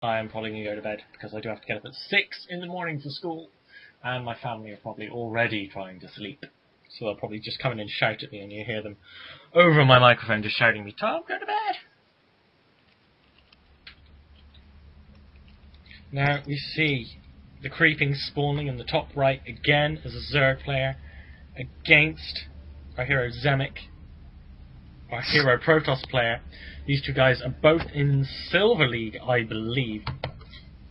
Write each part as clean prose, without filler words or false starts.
I'm probably going to go to bed because I do have to get up at 6 in the morning for school, and my family are probably already trying to sleep. So they'll probably just come in and shout at me, and you hear them over my microphone just shouting at me, "Tom, go to bed!" Now we see the creeping spawning in the top right again as a Zerg player against our hero Zemik, our hero Protoss player. These two guys are both in Silver League, I believe.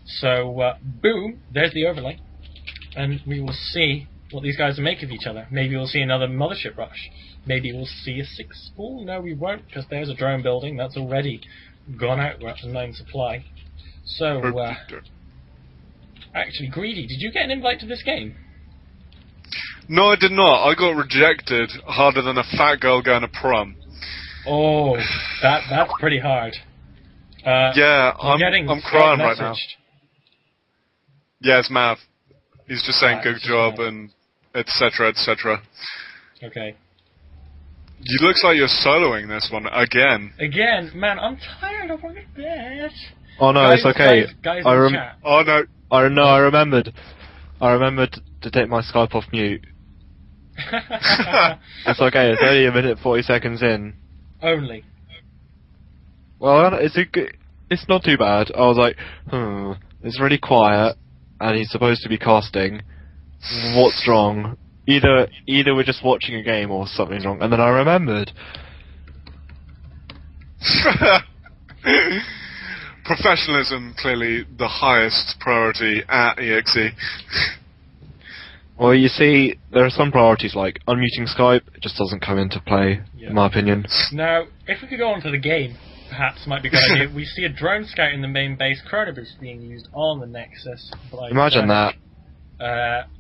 So, boom, there's the overlay. And we will see what these guys make of each other. Maybe we'll see another mothership rush. Maybe we'll see a 6 spawn. No, we won't, because there's a drone building. That's already gone out. We're up to 9 supply. So, actually, Greedy, did you get an invite to this game? No, I did not. I got rejected harder than a fat girl going to prom. Oh, that's pretty hard. Yeah, I'm crying right now. Yeah, it's Mav. He's just saying good job and etc. etc. Okay. You looks like you're soloing this one again. Again, man, I'm tired. I want to bed. Oh no, guys, it's okay. Guys in chat. Oh no. I remembered. I remembered to take my Skype off mute. It's okay. It's only a minute 40 seconds in. Only. Well, it's not too bad. I was like, it's really quiet, and he's supposed to be casting. What's wrong? Either we're just watching a game or something's wrong. And then I remembered. Professionalism, clearly the highest priority at ExE. Well, you see, there are some priorities like unmuting Skype. It just doesn't come into play, in my opinion. Now, if we could go on to the game, perhaps might be a good idea. We see a drone scout in the main base, Chronoboost being used on the Nexus. Imagine that.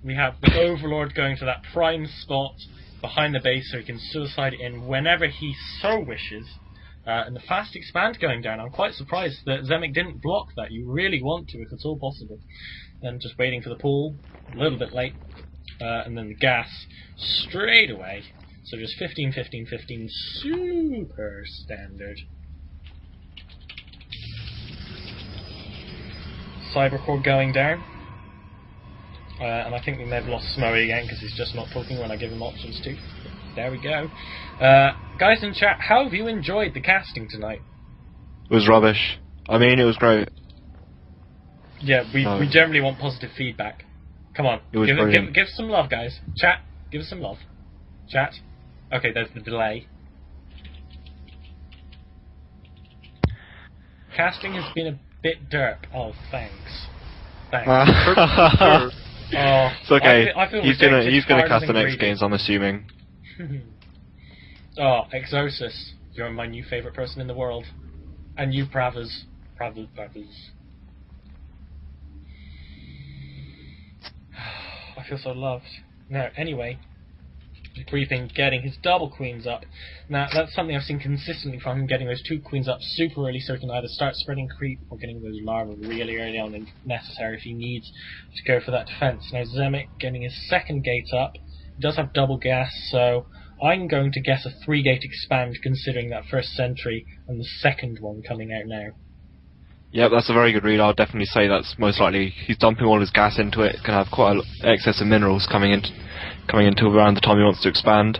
We have the Overlord going to that prime spot behind the base so he can suicide in whenever he so wishes. And the fast expand going down. I'm quite surprised that Zemik didn't block that. You really want to if it's all possible. Then just waiting for the pool, a little bit late. And then the gas straight away. So just 15, 15, 15, super standard. Cybercore going down. And I think we may have lost Smoey again because he's just not talking when I give him options to. There we go. Guys in chat, how have you enjoyed the casting tonight? It was rubbish. I mean, it was great. Yeah, we generally want positive feedback. Come on, give some love, guys. Chat, give us some love. Chat. Okay, there's the delay. Casting has been a bit derp. Oh, thanks. Thanks. Oh, it's okay. I feel he's gonna cast the next games, I'm assuming. Oh, Exosis, you're my new favourite person in the world. And you, Pravas. I feel so loved. Now, anyway, TheCreeping getting his double queens up. Now, that's something I've seen consistently from him, getting those 2 queens up super early so he can either start spreading creep or getting those larvae really early on and necessary if he needs to go for that defense. Now, Zemik getting his 2nd gate up. He does have double gas, so I'm going to guess a 3-gate expand considering that first sentry and the 2nd one coming out now. Yep, that's a very good read. I'll definitely say that's most likely. He's dumping all his gas into it. Can have quite an excess of minerals coming into around the time he wants to expand.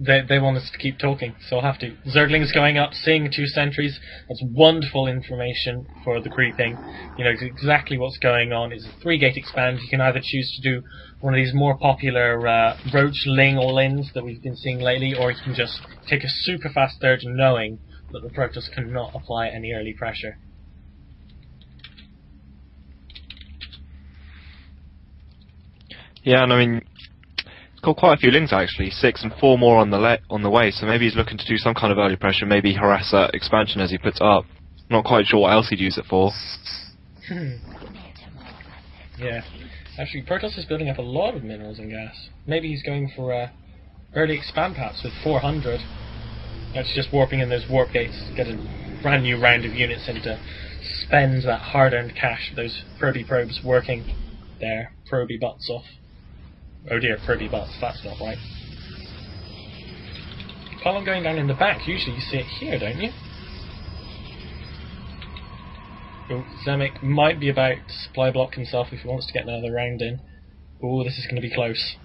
They want us to keep talking, so I'll have to. Zergling's going up, seeing 2 sentries. That's wonderful information for the creeping. You know exactly what's going on. It's a 3-gate expand. You can either choose to do one of these more popular Roach Ling all-ins that we've been seeing lately, or you can just take a super fast surge knowing that the Protoss cannot apply any early pressure. Yeah, and I mean, he's got quite a few lings actually, 6 and 4 more on the way. So maybe he's looking to do some kind of early pressure, maybe harass that expansion as he puts it up. Not quite sure what else he'd use it for. Yeah, actually, Protoss is building up a lot of minerals and gas. Maybe he's going for early expand perhaps with 400. That's just warping in those warp gates, get a brand new round of units in to spend that hard-earned cash. Those Proby probes working their Proby butts off. Oh dear, Kirby butts, that's not right. Column going down in the back, usually you see it here, don't you? Oh, Zemik might be about to supply block himself if he wants to get another round in. Oh, this is going to be close.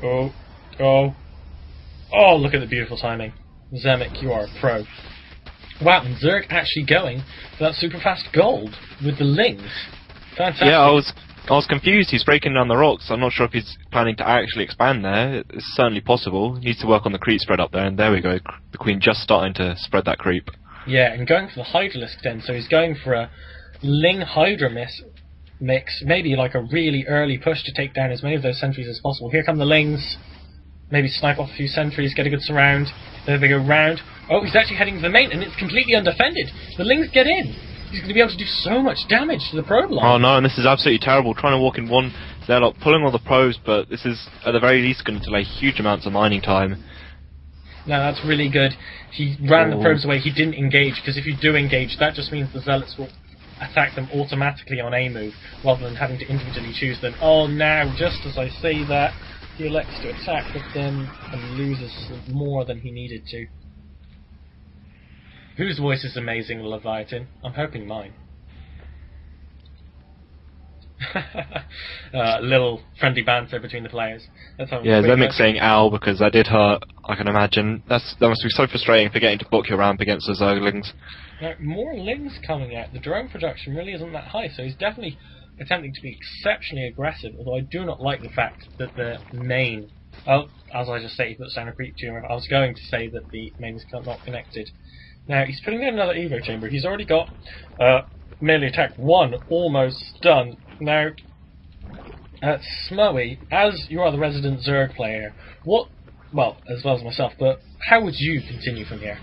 Oh, oh. Oh, look at the beautiful timing. Zemik, you are a pro. Wow, and Zerg actually going for that super fast gold with the lings. Fantastic. Yeah, I was confused. He's breaking down the rocks. I'm not sure if he's planning to actually expand there. It's certainly possible. He needs to work on the creep spread up there, and there we go. The Queen just starting to spread that creep. Yeah, and going for the Hydralisk then, so he's going for a Ling Hydra mix, maybe like a really early push to take down as many of those sentries as possible. Here come the Lings. Maybe snipe off a few sentries, get a good surround. There they go round. Oh, he's actually heading to the main, and it's completely undefended. The Lings get in. He's going to be able to do so much damage to the probe line. Oh no, and this is absolutely terrible. Trying to walk in one, they're like pulling all the probes, but this is at the very least going to delay huge amounts of mining time. No, that's really good. He ran the probes away. He didn't engage, because if you do engage, that just means the Zealots will attack them automatically on a move, rather than having to individually choose them. Oh, now, just as I say that, he elects to attack with them and loses more than he needed to. Whose voice is amazing, Leviathan? I'm hoping mine. Little friendly banter between the players. Yeah, Zemik saying ow because that did hurt, I can imagine. That must be so frustrating forgetting to book your ramp against the Zerglings. Now, more Lings coming out. The drone production really isn't that high, so he's definitely attempting to be exceptionally aggressive, although I do not like the fact that the main... Oh, as I just said, he puts down a creep tumor. I was going to say that the main is not connected. Now, he's putting in another Evo chamber. He's already got melee attack 1 almost done. Now, Smoey, as you are the resident Zerg player, well, as well as myself, but how would you continue from here?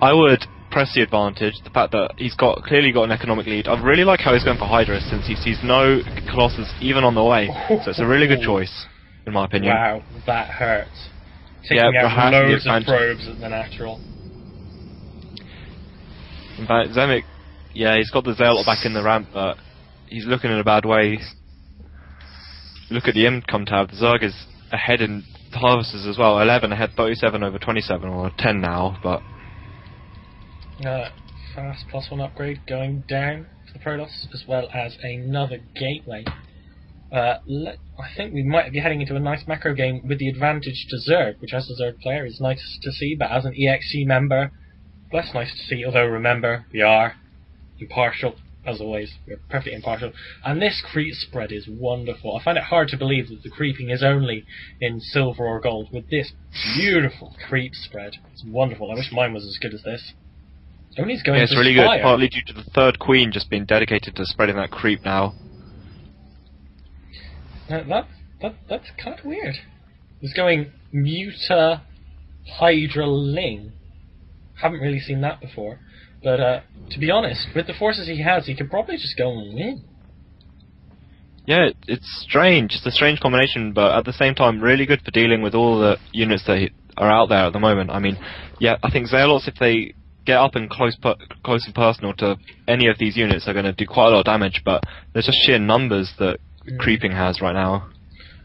I would press the advantage, the fact that he's clearly got an economic lead. I really like how he's going for Hydra, since he sees no Colossus even on the way, so it's a really good choice, in my opinion. Wow, that hurts. Taking out loads of probes at the natural. In fact, Zemik, yeah, he's got the Zealot back in the ramp, but he's looking in a bad way. Look at the income tab, the Zerg is ahead in harvesters as well, 11 ahead, 37 over 27, or 10 now, but... fast +1 upgrade going down for the Protoss, as well as another gateway. I think we might be heading into a nice macro game with the advantage to Zerg, which as a Zerg player is nice to see, but as an ExE member, less nice to see, although remember, we are impartial, as always, we're perfectly impartial. And this creep spread is wonderful. I find it hard to believe that the creeping is only in silver or gold, with this beautiful creep spread. It's wonderful. I wish mine was as good as this. Only it's going it's really good, partly due to the third queen just being dedicated to spreading that creep now. That's kind of weird. It's going Muta Hydra Ling. Haven't really seen that before. But to be honest, with the forces he has, he could probably just go and win. Yeah, it's strange. It's a strange combination, but at the same time, really good for dealing with all the units that are out there at the moment. I mean, yeah, I think Zealots, if they get up and close and personal to any of these units, are going to do quite a lot of damage, but there's just sheer numbers that Creeping has right now.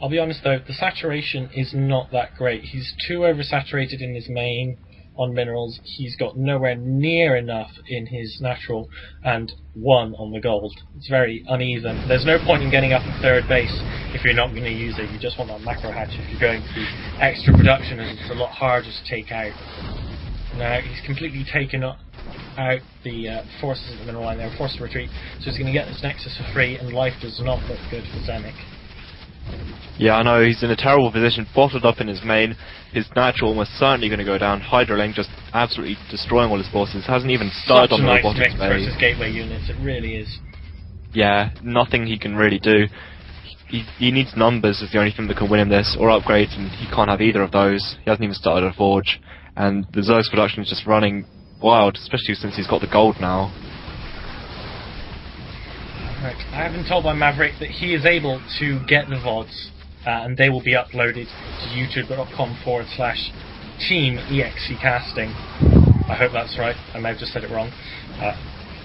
I'll be honest though, the saturation is not that great. He's too oversaturated in his main on minerals, he's got nowhere near enough in his natural, and 1 on the gold. It's very uneven. There's no point in getting up a third base if you're not going to use it. You just want that macro hatch if you're going for the extra production, and it's a lot harder to take out. Now he's completely taken out the forces at the mineral line. They're forced to retreat, so he's going to get this Nexus for free, and life does not look good for Zemik. Yeah, I know, he's in a terrible position, bottled up in his main. His natural almost certainly going to go down. Hydraling just absolutely destroying all his forces. Hasn't even started on the robotics mix versus gateway units, it really is. Yeah, nothing he can really do. He needs numbers is the only thing that can win him this, or upgrades, and he can't have either of those. He hasn't even started a forge, and the Zerg's production is just running wild, especially since he's got the gold now. Right. I have been told by Maverick that he is able to get the VODs, and they will be uploaded to youtube.com/team EXE casting. I hope that's right. I may have just said it wrong.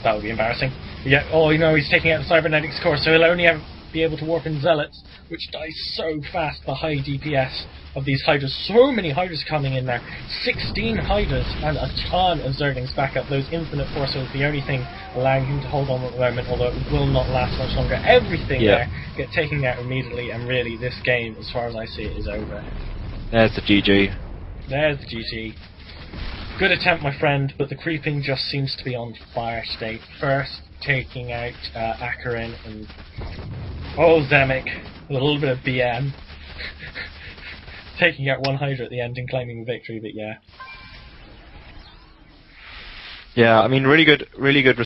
That would be embarrassing. But yeah, oh, you know, he's taking out the cybernetics core, so he'll only have be able to warp in Zealots, which die so fast, the high DPS of these Hydras. So many Hydras coming in there. 16 Hydras and a ton of Zerglings back up. Those infinite force is the only thing allowing him to hold on at the moment, although it will not last much longer. Everything there get taken out immediately, and really this game, as far as I see it, is over. There's the GG. There's the GG. Good attempt, my friend, but the creeping just seems to be on fire today. First, taking out Akarin and Zemik with a little bit of BM. Taking out one Hydra at the end and claiming victory, but yeah. Yeah, I mean, really good